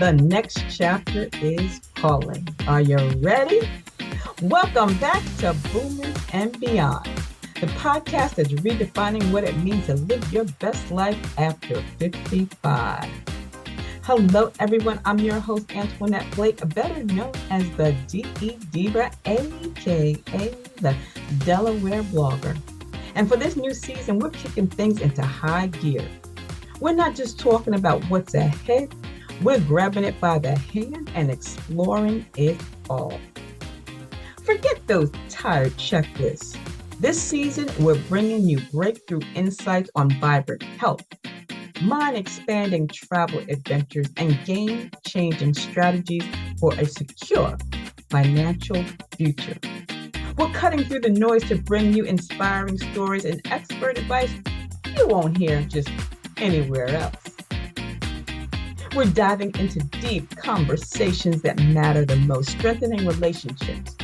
The next chapter is calling. Are you ready? Welcome back to Boomers and Beyond, the podcast that's redefining what it means to live your best life after 55. Hello, everyone. I'm your host, Antionette Blake, better known as the Divah, aka the Delaware Blogger. And for this new season, we're kicking things into high gear. We're not just talking about what's ahead, we're grabbing it by the hand and exploring it all. Forget those tired checklists. This season, we're bringing you breakthrough insights on vibrant health, mind-expanding travel adventures, and game-changing strategies for a secure financial future. We're cutting through the noise to bring you inspiring stories and expert advice you won't hear just anywhere else. We're diving into deep conversations that matter the most, strengthening relationships,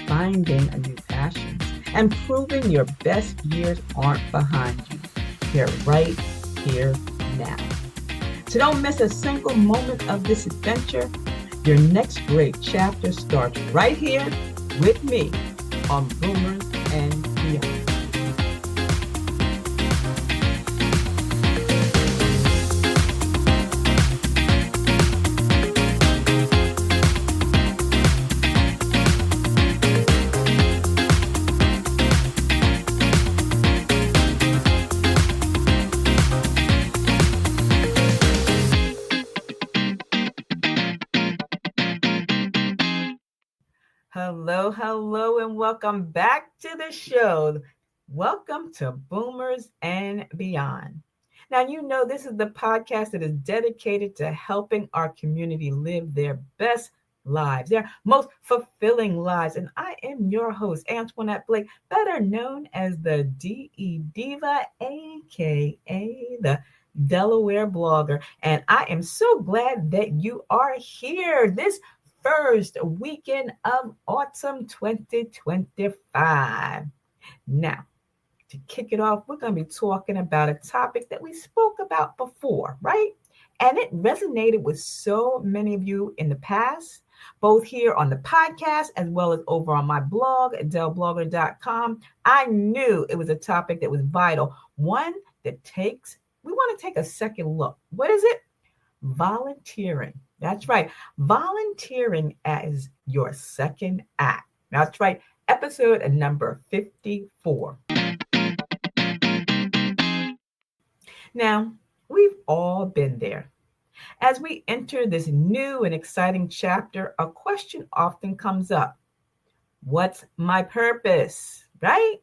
finding a new passions, and proving your best years aren't behind you. They're right here now. So don't miss a single moment of this adventure. Your next great chapter starts right here with me on Boomers and Beyond. Hello, and welcome back to the show. Welcome to Boomers and Beyond. Now, you know this is the podcast that is dedicated to helping our community live their best lives, their most fulfilling lives. And I am your host, Antionette Blake, better known as the Divah, aka the Delaware Blogger. And I am so glad that you are here this first weekend of autumn 2025. Now, to kick it off, we're going to be talking about a topic that we spoke about before, right? And it resonated with so many of you in the past, both here on the podcast as well as over on my blog at delblogger.com. I knew it was a topic that was vital, one that we want to take a second look. What is it? Volunteering. That's right. Volunteering as your second act. That's right. Episode number 54. Now, we've all been there. As we enter this new and exciting chapter, a question often comes up. What's my purpose? Right?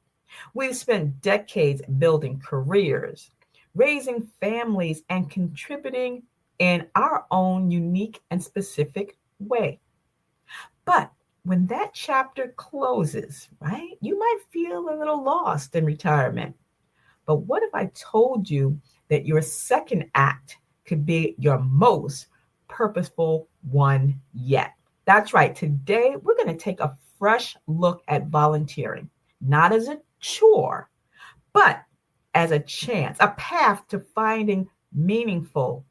We've spent decades building careers, raising families, and contributing in our own unique and specific way. But when that chapter closes, right, you might feel a little lost in retirement. But what if I told you that your second act could be your most purposeful one yet? That's right. Today, we're going to take a fresh look at volunteering, not as a chore, but as a chance, a path to finding meaningful,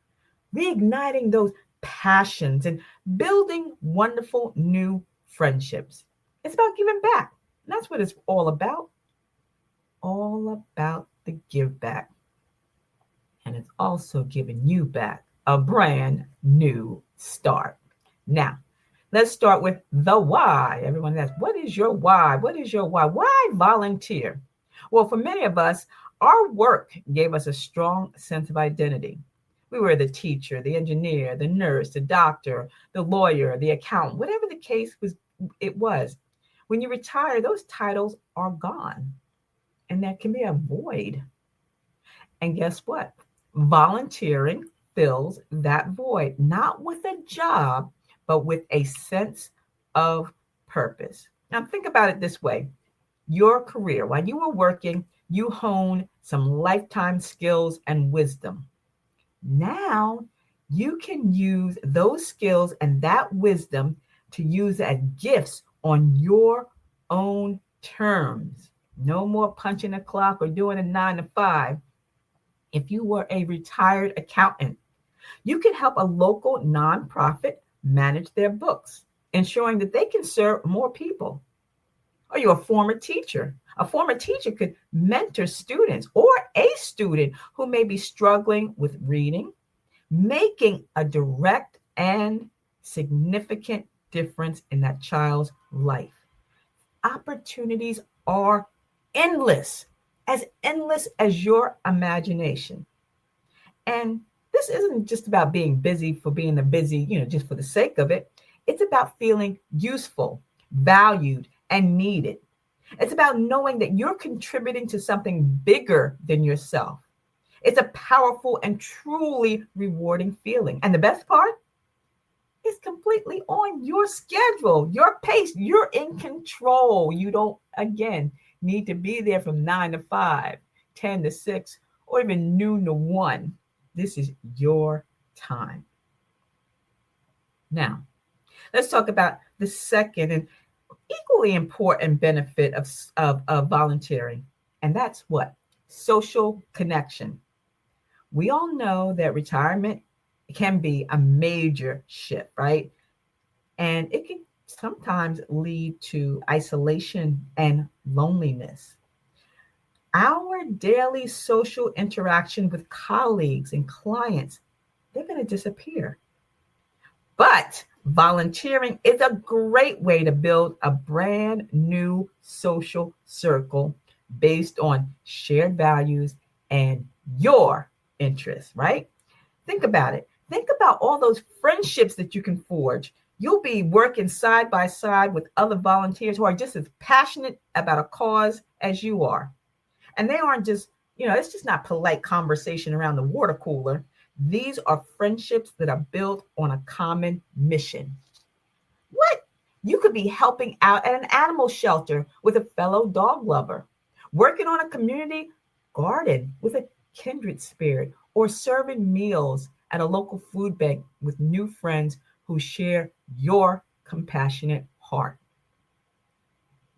reigniting those passions and building wonderful new friendships. It's about giving back. And that's what it's all about. All about the give back. And it's also giving you back a brand new start. Now, let's start with the why. Everyone asks, what is your why? What is your why? Why volunteer? Well, for many of us, our work gave us a strong sense of identity. We were the teacher, the engineer, the nurse, the doctor, the lawyer, the accountant, whatever the case was. When you retire, those titles are gone. And there can be a void. And guess what? Volunteering fills that void, not with a job, but with a sense of purpose. Now think about it this way. Your career, while you were working, you honed some lifetime skills and wisdom. Now you can use those skills and that wisdom to use as gifts on your own terms. No more punching a clock or doing a 9 to 5. If you were a retired accountant, You can help a local nonprofit manage their books, ensuring that they can serve more people. Are you a former teacher? A former teacher could mentor students or a student who may be struggling with reading, making a direct and significant difference in that child's life. Opportunities are endless as your imagination. And this isn't just about being busy for being a busy, just for the sake of it. It's about feeling useful, valued, and needed. It's about knowing that you're contributing to something bigger than yourself. It's a powerful and truly rewarding feeling. And the best part, it's completely on your schedule, your pace. You're in control. You don't, again, need to be there from 9 to 5, 10 to 6, or even noon to 1. This is your time. Now, let's talk about the second and equally important benefit of volunteering. And that's what? Social connection. We all know that retirement can be a major shift, right? And it can sometimes lead to isolation and loneliness. Our daily social interaction with colleagues and clients, they're going to disappear. But volunteering is a great way to build a brand new social circle based on shared values and your interests, right? Think about it. Think about all those friendships that you can forge. You'll be working side by side with other volunteers who are just as passionate about a cause as you are. And they aren't just, it's just not polite conversation around the water cooler. These are friendships that are built on a common mission. What? You could be helping out at an animal shelter with a fellow dog lover, working on a community garden with a kindred spirit, or serving meals at a local food bank with new friends who share your compassionate heart.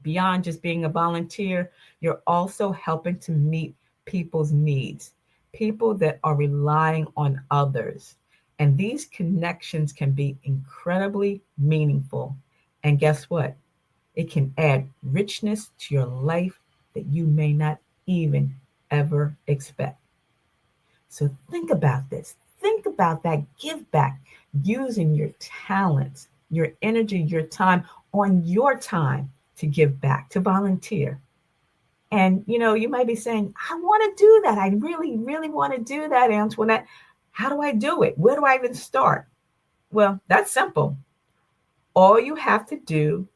Beyond just being a volunteer, you're also helping to meet people's needs, people that are relying on others. And these connections can be incredibly meaningful. And guess what? It can add richness to your life that you may not even ever expect. So think about this. Think about that give back, using your talents, your energy, your time on your time to give back, to volunteer. And, you might be saying, I want to do that. I really, really want to do that, Antionette. How do I do it? Where do I even start? Well, that's simple. All you have to do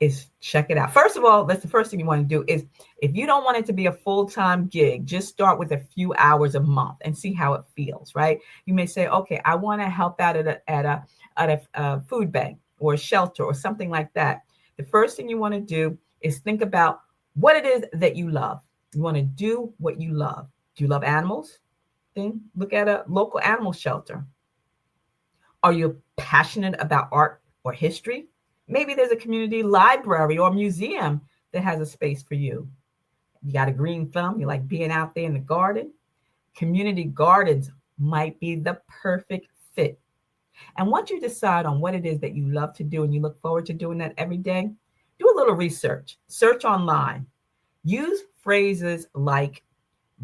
is check it out. First of all, that's the first thing you want to do is, if you don't want it to be a full-time gig, just start with a few hours a month and see how it feels, right? You may say, okay, I want to help out at a food bank or a shelter or something like that. The first thing you want to do is think about what it is that you love. You want to do what you love. Do you love animals? Then look at a local animal shelter. Are you passionate about art or history? Maybe there's a community library or museum that has a space for you. You got a green thumb, you like being out there in the garden. Community gardens might be the perfect fit. And once you decide on what it is that you love to do and you look forward to doing that every day, do a little research. Search online. Use phrases like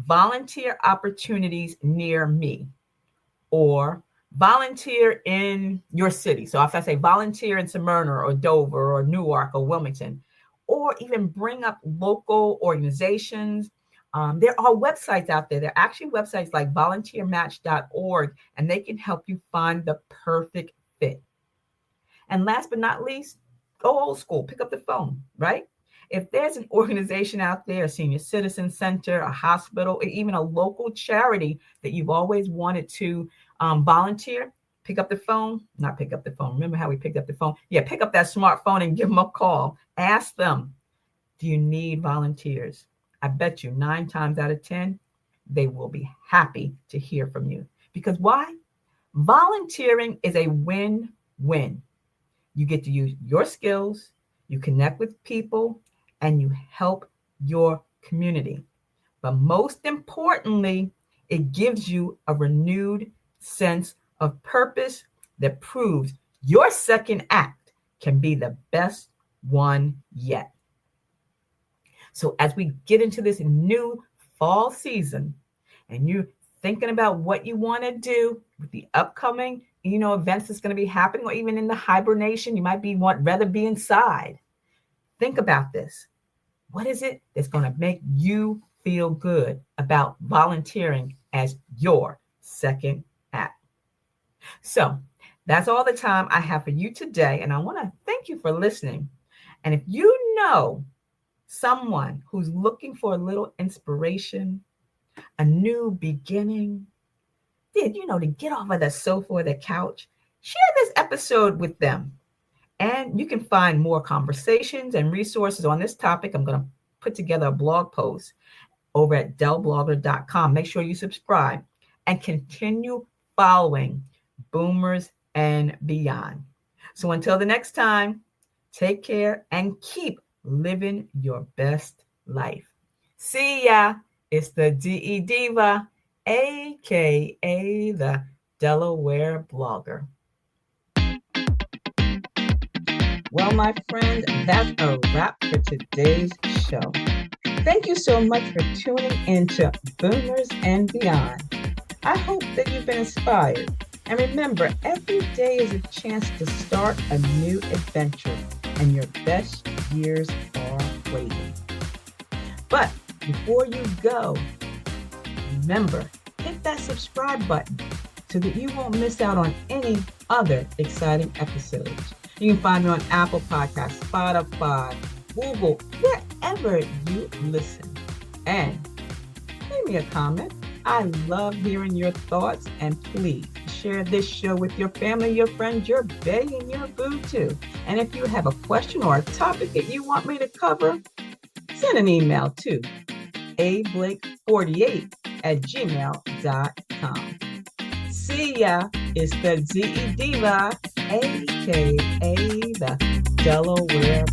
volunteer opportunities near me, or volunteer in your city. So if I say volunteer in Smyrna or Dover or Newark or Wilmington, or even bring up local organizations. There are websites out there. There are actually websites like volunteermatch.org, and they can help you find the perfect fit. And last but not least, go old school, pick up the phone, right? If there's an organization out there, a senior citizen center, a hospital, or even a local charity that you've always wanted to volunteer, pick up the phone, not pick up the phone. Remember how we picked up the phone? Yeah, pick up that smartphone and give them a call. Ask them, do you need volunteers? I bet you 9 times out of 10, they will be happy to hear from you. Because why? Volunteering is a win-win. You get to use your skills, you connect with people, and you help your community. But most importantly, it gives you a renewed sense of purpose that proves your second act can be the best one yet. So as we get into this new fall season and you're thinking about what you want to do with the upcoming, events that's going to be happening, or even in the hibernation, you might rather be inside. Think about this. What is it that's going to make you feel good about volunteering as your second act? So that's all the time I have for you today. And I want to thank you for listening. And if you know someone who's looking for a little inspiration, a new beginning, to get off of the sofa or the couch, share this episode with them. And you can find more conversations and resources on this topic. I'm going to put together a blog post over at delblogger.com. Make sure you subscribe and continue following Boomers and Beyond. So until the next time, take care and keep living your best life. See ya. It's the DE Divah, aka the Delaware Blogger. Well, my friends, that's a wrap for today's show. Thank you so much for tuning into Boomers and Beyond. I hope that you've been inspired. And remember, every day is a chance to start a new adventure, and your best years are waiting. But before you go, remember, hit that subscribe button so that you won't miss out on any other exciting episodes. You can find me on Apple Podcasts, Spotify, Google, wherever you listen. And leave me a comment. I love hearing your thoughts, and please share this show with your family, your friends, your bae, and your boo too. And if you have a question or a topic that you want me to cover, send an email to ablake48@gmail.com. See ya. It's the DE Divah, aka the Delaware